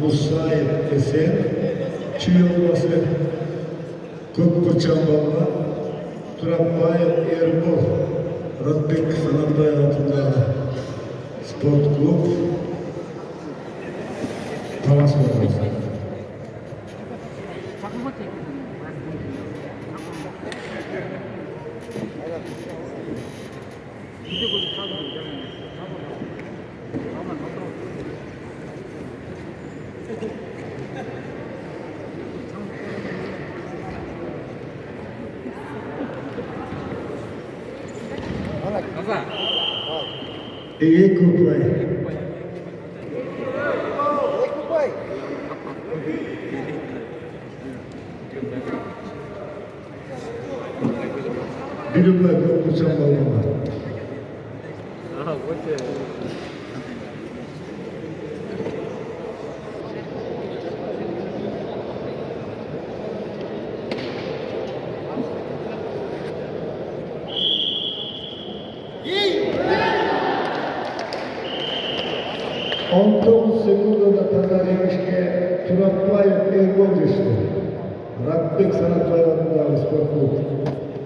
Musayev Esen, Çiğ Yolbası Kökburçan Baba, Turabbayev Erbol, Ratbek Sanatbay altında Sport Klub, Talas Baba. İyi kupayı. Bir numara Kökburçan Baba. On 9 sekundada pazar yemişke Turabbayev Erbol düştü. Ratbek Sanatbay altında Sport Klub.